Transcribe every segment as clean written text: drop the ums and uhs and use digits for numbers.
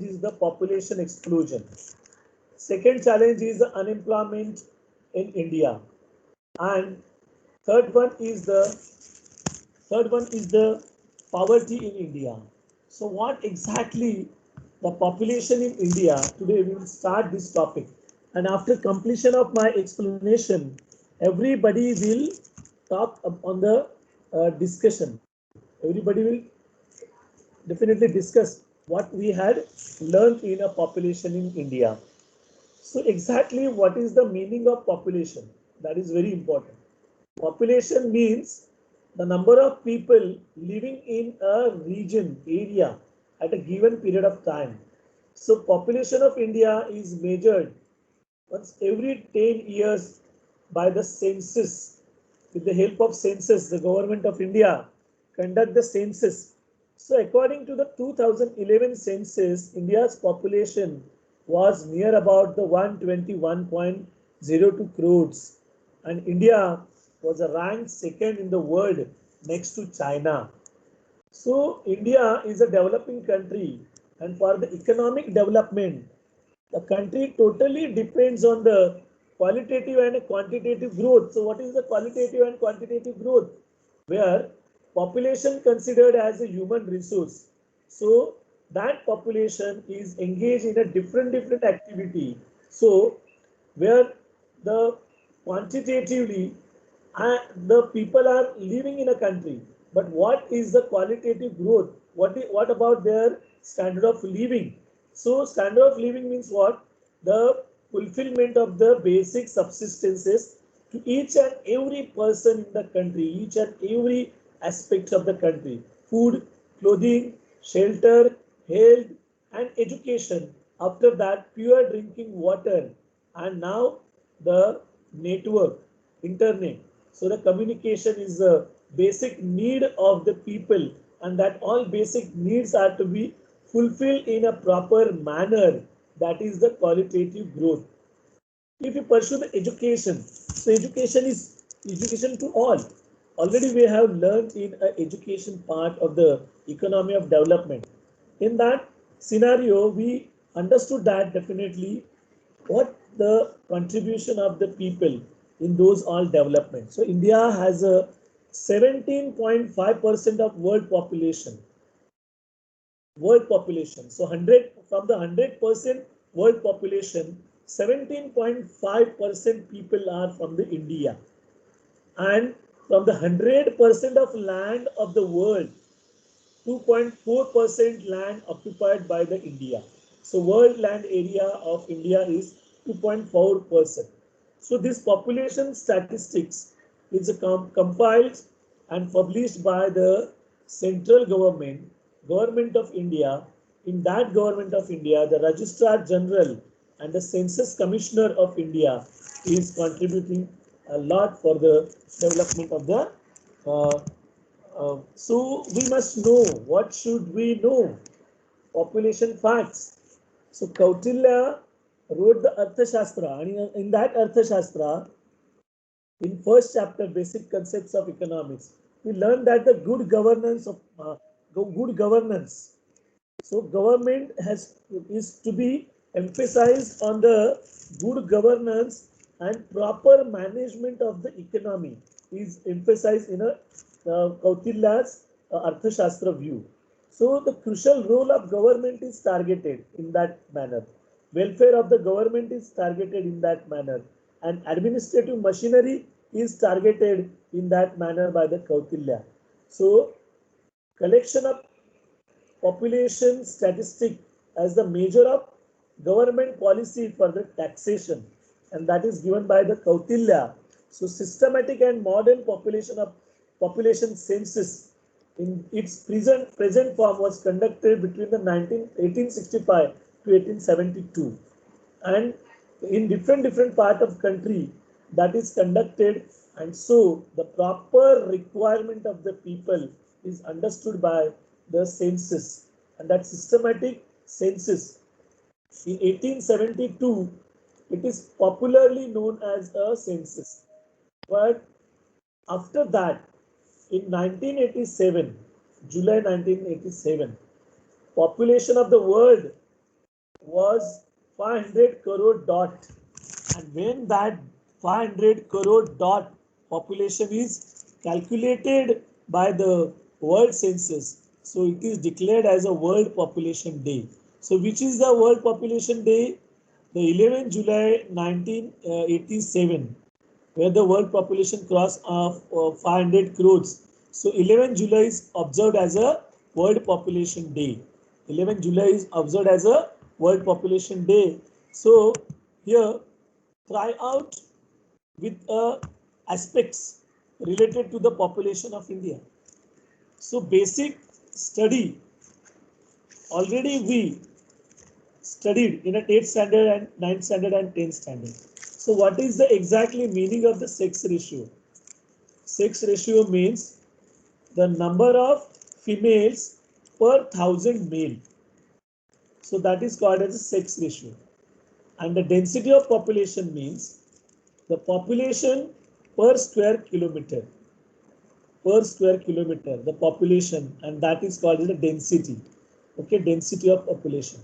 is the population explosion. Second challenge is the unemployment in India. And third one is the third one is the poverty in India. So what exactly the population in India? Today we will start this topic. And after completion of my explanation, everybody will talk on the discussion. Everybody will definitely discuss what we had learned in a population in India. So exactly what is the meaning of population? That is very important. Population means the number of people living in a region, area at a given period of time. So population of India is measured once every 10 years by the census. With the help of census, the government of India conduct the census. So according to the 2011 census, India's population was near about the 121.02 crores, and India was ranked second in the world next to China. So India is a developing country, and for the economic development, the country totally depends on the qualitative and quantitative growth. So what is the qualitative and quantitative growth? Where population considered as a human resource. So that population is engaged in a different activity. So where the quantitatively the people are living in a country, but what is the qualitative growth? What about their standard of living? So standard of living means what? The fulfillment of the basic subsistences to each and every person in the country, each and every aspect of the country: food, clothing, shelter, health, and education. After that, pure drinking water, and now the network, internet. So the communication is a basic need of the people, and that all basic needs are to be fulfilled in a proper manner. That is the qualitative growth. If you pursue the education, so education to all. Already we have learned in a education part of the economy of development. In that scenario, we understood that definitely what the contribution of the people in those all development. So India has a 17.5% of world population. So 100 from the 100% world population, 17.5% people are from the India, and from the 100% of land of the world, 2.4% land occupied by the India. So world land area of India is 2.4%. So this population statistics is compiled and published by the central government of India. In that government of India, the Registrar General and the Census Commissioner of India is contributing a lot for the development of the uh, so we must know, what should we know? Population facts. So Kautilya wrote the Arthashastra, and in that Arthashastra, in first chapter, basic concepts of economics, we learned that the good governance. So government is to be emphasized on the good governance, and proper management of the economy is emphasized in a Kautilya's Arthashastra view. So the crucial role of government is targeted in that manner. Welfare of the government is targeted in that manner, and administrative machinery is targeted in that manner by the Kautilya. So collection of population statistic as the measure of government policy for the taxation, and that is given by the Kautilya. So systematic and modern population census in its present form was conducted between the 1865 to 1872, and in different part of country that is conducted, and so the proper requirement of the people is understood by the census, and that systematic census in 1872, it is popularly known as a census. But after that, in 1987, July 1987, population of the world was 500 crore dot, and when that 500 crore dot population is calculated by the world census, so it is declared as a world population day. So which is the world population day? The 11 July 1987, where the world population crossed of 500 crores. So 11 July is observed as a world population day. 11 July is observed as a world population day. So here try out with aspects related to the population of India. So basic study already we studied in a 8th standard and 9th standard and 10th standard. So what is the exactly meaning of the sex ratio? Sex ratio means the number of females per 1000 male. So that is called as a sex ratio. And the density of population means the population per square kilometer. Per square kilometer, the population, and that is called as the density. Okay, density of population.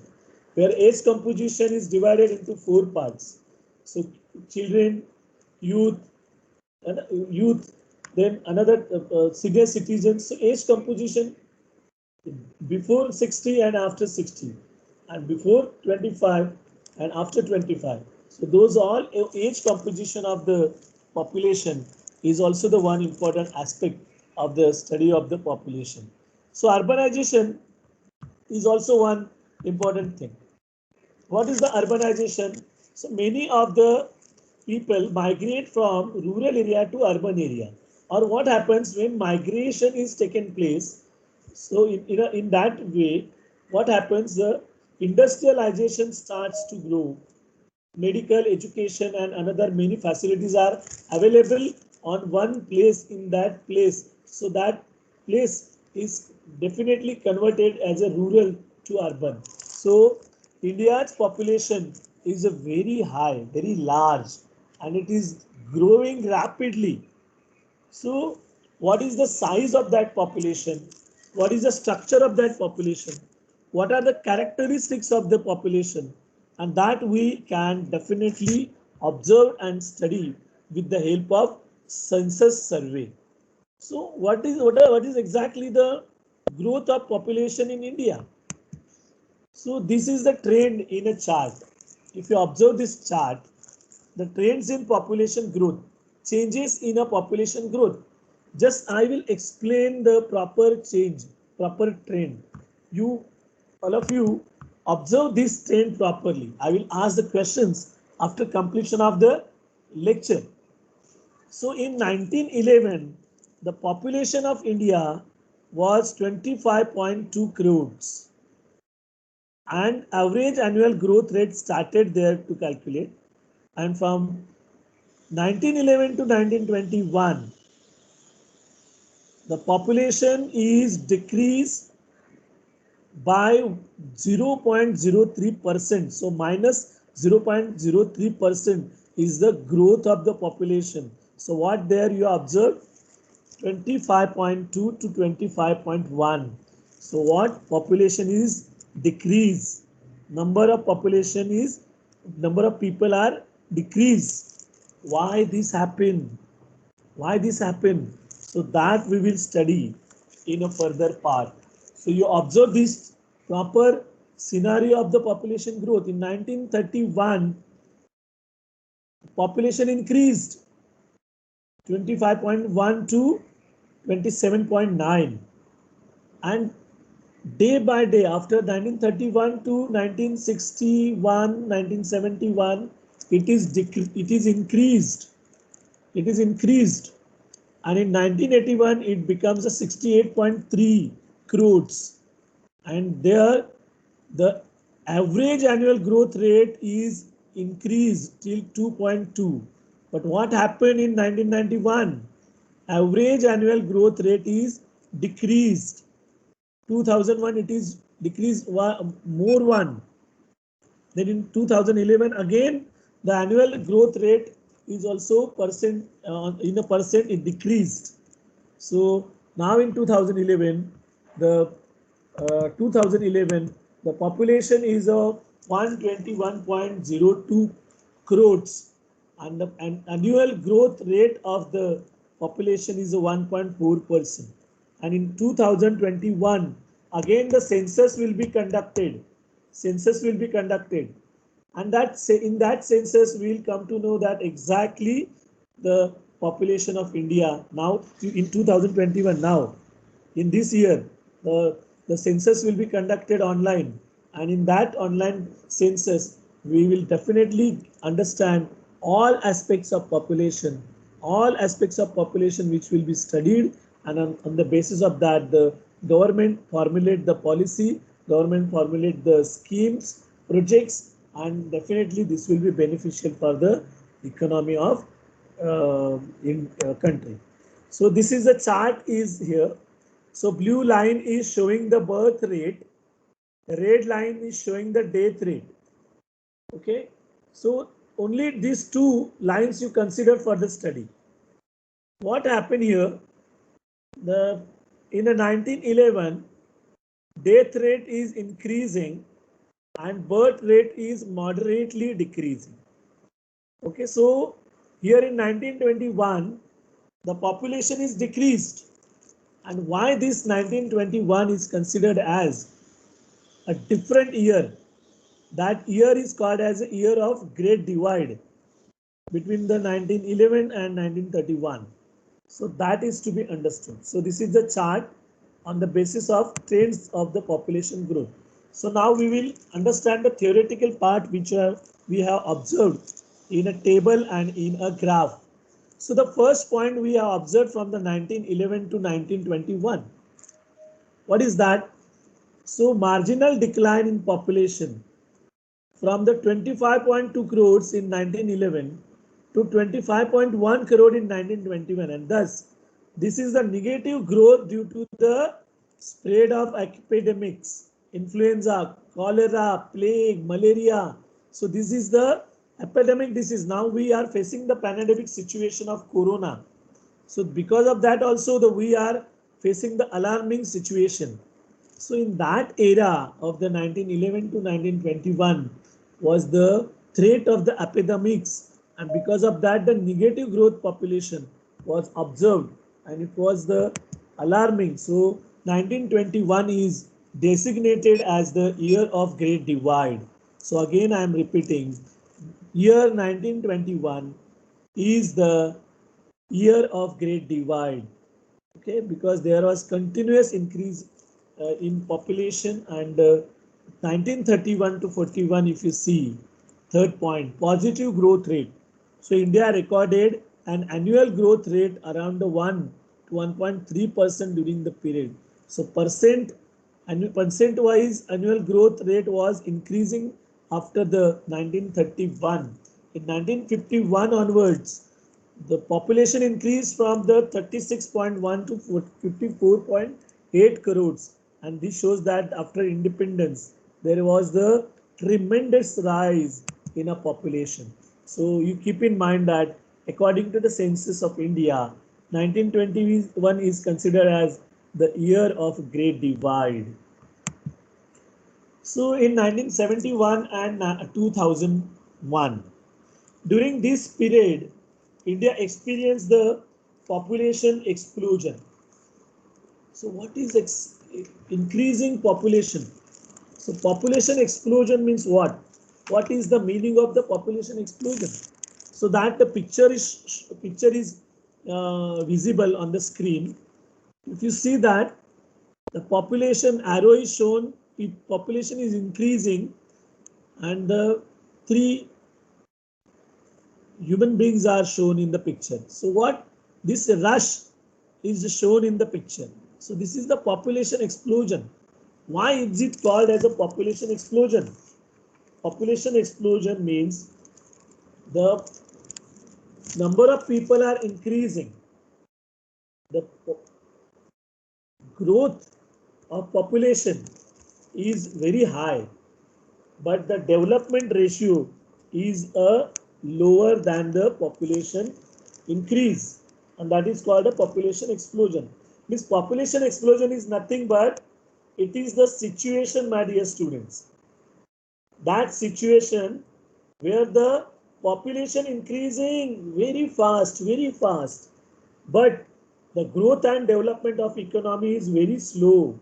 Where age composition is divided into 4 parts. So children, youth, and then another senior citizens. So age composition before 60 and after 60, and before 25 and after 25. So those all age composition of the population is also the one important aspect of the study of the population. So urbanization is also one important thing. What is the urbanization? So many of the people migrate from rural area to urban area. Or what happens when migration is taken place? So in that way, what happens? The industrialization starts to grow. Medical, education, and another many facilities are available on one place in that place. So that place is definitely converted as a rural to urban. So India's population is a very high, very large, and it is growing rapidly. So what is the size of that population? What is the structure of that population? What are the characteristics of the population? And that we can definitely observe and study with the help of census survey. So what is exactly the growth of population in India? So this is the trend in a chart. If you observe this chart, the trends in population growth, changes in a population growth. Just I will explain the proper change, proper trend. You, all of you, observe this trend properly. I will ask the questions after completion of the lecture. So in 1911, the population of India was 25.2 crores, and average annual growth rate started there to calculate. And from 1911 to 1921, the population is decreased by 0.03%. So minus 0.03% is the growth of the population. So what there you observe? 25.2 to 25.1. So what population is decreased? Number of people are decreased. Why this happened? Why this happened? So that we will study in a further part. So you observe this proper scenario of the population growth. In 1931, population increased 25.1 to 27.9, and day by day after 1931 to 1961, 1971, it is increased. It is increased, and in 1981 it becomes a 68.3 crores, and there the average annual growth rate is increased till 2.2. But what happened in 1991? Average annual growth rate is decreased. 2001 it is decreased more one. Then in 2011 again the annual growth rate is also percent in a percent it decreased. So now in 2011 the 2011 the population is of 121.02 crores, and the annual growth rate of the population is 1.4%. And in 2021, again the census will be conducted. Census will be conducted, and in that census we will come to know that exactly the population of India now in 2021. Now in this year, the census will be conducted online, and in that online census we will definitely understand all aspects of population which will be studied, and on the basis of that the government formulate the policy, government formulate the schemes, projects, and definitely this will be beneficial for the economy of in country. So this is the chart is here. So blue line is showing the birth rate, red line is showing the death rate. Okay, so only these two lines you consider for the study. What happened here? In the 1911, death rate is increasing and birth rate is moderately decreasing. Okay, so here in 1921, the population is decreased. And why this 1921 is considered as a different year? That year is called as a year of Great Divide between the 1911 and 1931. So that is to be understood. So this is the chart on the basis of trends of the population growth. So now we will understand the theoretical part which we have observed in a table and in a graph. So the first point we have observed from the 1911 to 1921. What is that? So marginal decline in population from the 25.2 crores in 1911 to 25.1 crore in 1921, and thus this is the negative growth due to the spread of epidemics, influenza, cholera, plague, malaria. So this is the epidemic disease. Now we are facing the pandemic situation of corona. So because of that also we are facing the alarming situation. So in that era of the 1911 to 1921 was the threat of the epidemics, and because of that the negative growth population was observed and it was the alarming. So 1921 is designated as the year of Great Divide. So again I am repeating, year 1921 is the year of Great Divide. Okay, because there was continuous increase in population, and 1931 to 41, if you see, third point, positive growth rate. So India recorded an annual growth rate around the 1 to 1.3% during the period. So percent wise annual growth rate was increasing after the 1931. In 1951 onwards, the population increased from the 36.1 to 54.8 crores, and this shows that after independence there was the tremendous rise in a population. So you keep in mind that according to the census of India, 1921 is considered as the year of Great Divide. So in 1971 and 2001, during this period, India experienced the population explosion. So what is increasing population? So population explosion means what? What is the meaning of the population explosion? So that the picture is visible on the screen. If you see that the population arrow is shown, population is increasing, and the three human beings are shown in the picture. So what this rush is shown in the picture. So this is the population explosion. Why is it called as a population explosion? Population explosion means the number of people are increasing. The growth of population is very high, but the development ratio is lower than the population increase, and that is called a population explosion. This population explosion is nothing but it is the situation, my dear students. that situation where the population increasing very fast, but the growth and development of economy is very slow.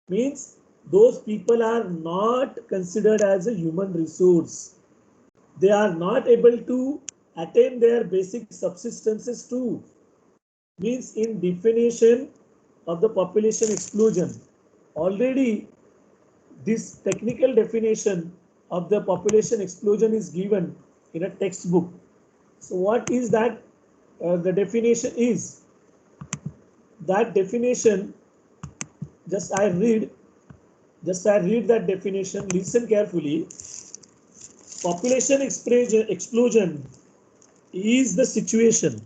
Means those people are not considered as a human resource. They are not able to attain their basic subsistences too. Means in definition of the population explosion, already this technical definition of the population explosion is given in a textbook. So what is that? The definition is that definition. Just I read. Just I read that definition. Listen carefully. Population explosion is the situation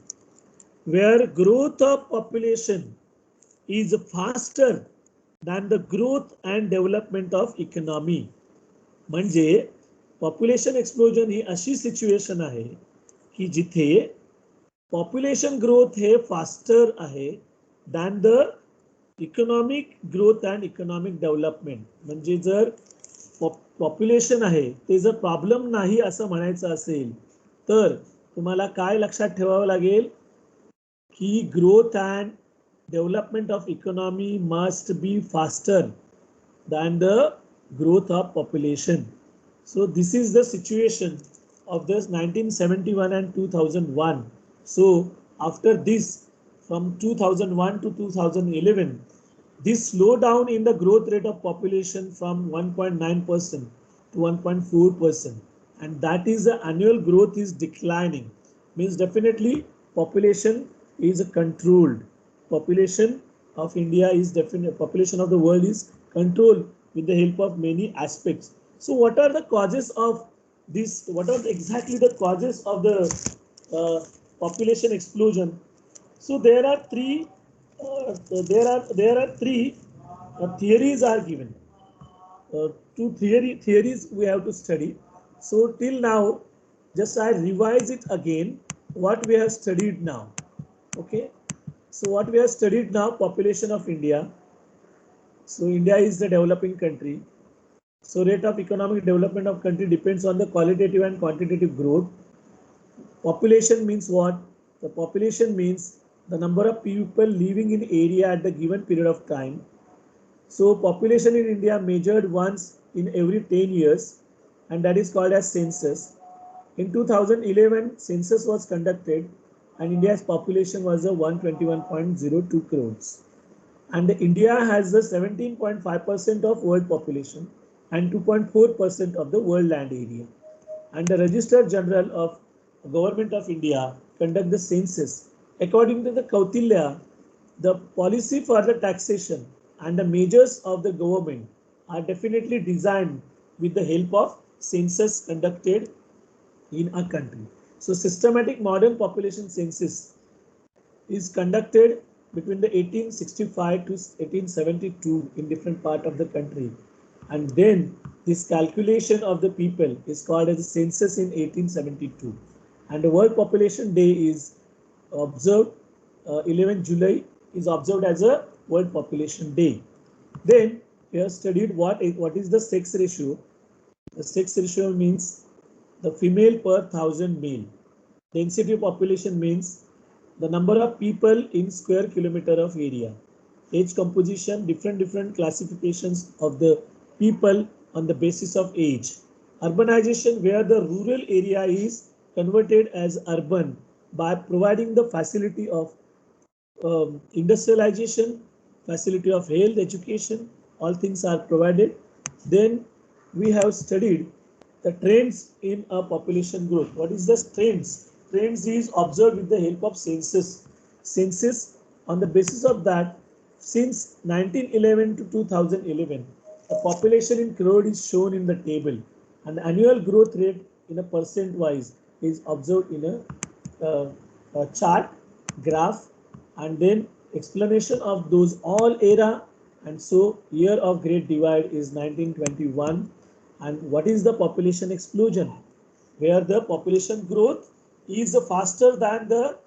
where growth of population is faster than the growth and development of economy. म्हणजे population explosion ही अशी situation आहे की जिथे population growth हे faster आहे than the economic growth and economic development. म्हणजे जर population आहे ते जर प्रॉब्लेम नाही असं म्हणायचं असेल तर तुम्हाला काय लक्षात ठेवावं लागेल की growth and development of economy must be faster than the growth of population. So this is the situation of this 1971 and 2001. So after this, from 2001 to 2011, this slowdown in the growth rate of population from 1.9% to 1.4%, and that is the annual growth is declining. Means definitely population is controlled. Population of India is definitely, population of the world is controlled with the help of many aspects. So what are the causes of this? What are exactly the causes of the population explosion? So there are three theories are given. Two theories we have to study. So till now, just I revise it again what we have studied now. Okay. So what we have studied now, population of India. So India is the developing country. So rate of economic development of country depends on the qualitative and quantitative growth. Population means what? The population means the number of people living in area at the given period of time. So population in India measured once in every 10 years, and that is called as census. In 2011, census was conducted and India's population was 121.02 crores. And India has the 17.5% of world population and 2.4% of the world land area. And the Register General of Government of India conduct the census. According to the Kautilya, the policy for the taxation and the measures of the government are definitely designed with the help of census conducted in a country. So systematic modern population census is conducted between the 1865 to 1872 in different part of the country. And then this calculation of the people is called as a census in 1872. And the World Population Day is observed, 11 July is observed as a World Population Day. Then we have studied what is the sex ratio. The sex ratio means the female per 1,000 male. Density of population means the number of people in square kilometer of area. Age composition, different classifications of the people on the basis of age. Urbanization, where the rural area is converted as urban by providing the facility of industrialization, facility of health, education, all things are provided. Then we have studied the trends in a population growth. What is the trends? Trends is observed with the help of census. Census, on the basis of that, since 1911 to 2011, the population in crore is shown in the table, and the annual growth rate in a percent wise is observed in a chart, graph, and then explanation of those all era. And so year of great divide is 1921. And what is the population explosion? Where the population growth is faster than the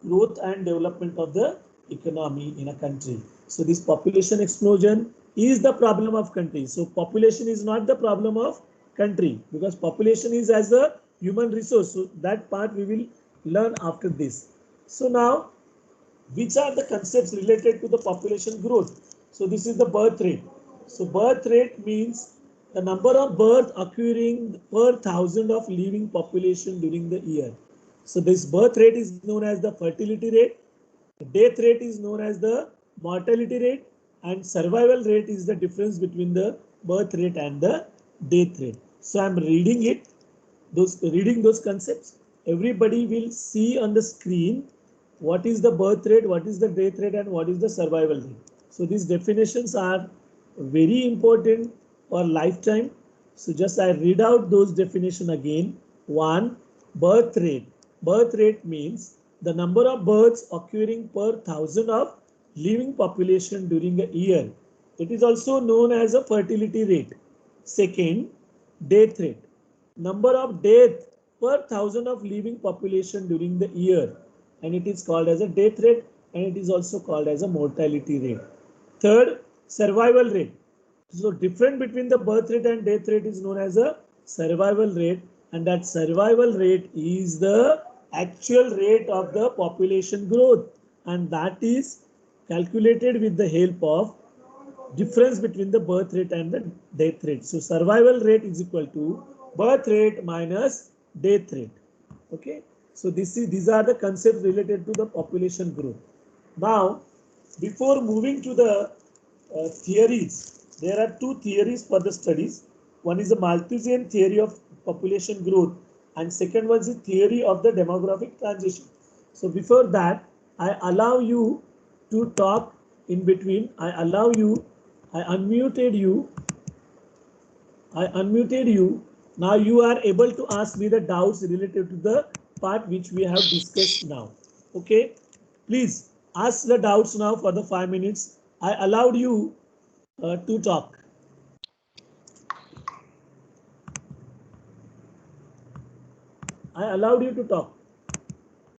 growth and development of the economy in a country. So this population explosion is the problem of country. So population is not the problem of country, because population is as a human resource. So that part we will learn after this. So now, which are the concepts related to the population growth? So this is the birth rate. So birth rate means the number of births occurring per thousand of living population during the year. So this birth rate is known as the fertility rate. The death rate is known as the mortality rate, and survival rate is the difference between the birth rate and the death rate. So I'm reading it, those concepts. Everybody will see on the screen what is the birth rate, what is the death rate, and what is the survival rate. So these definitions are very important for lifetime. So just I read out those definition again. One, birth rate. Birth rate means the number of births occurring per thousand of living population during a year. It is also known as a fertility rate. Second, death rate. Number of death per thousand of living population during the year, and it is called as a death rate, and it is also called as a mortality rate. Third, survival rate. So difference between the birth rate and death rate is known as a survival rate, and that survival rate is the actual rate of the population growth, and that is calculated with the help of difference between the birth rate and the death rate. So survival rate is equal to birth rate minus death rate. Okay. So these are the concepts related to the population growth. Now, before moving to the theories, there are two theories for the studies. One is the Malthusian theory of population growth, and second one is the theory of the demographic transition. So before that, I allow you to talk in between. I unmuted you. Now you are able to ask me the doubts related to the part which we have discussed now. Okay, please ask the doubts now for the 5 minutes. I allowed you to talk. I allowed you to talk.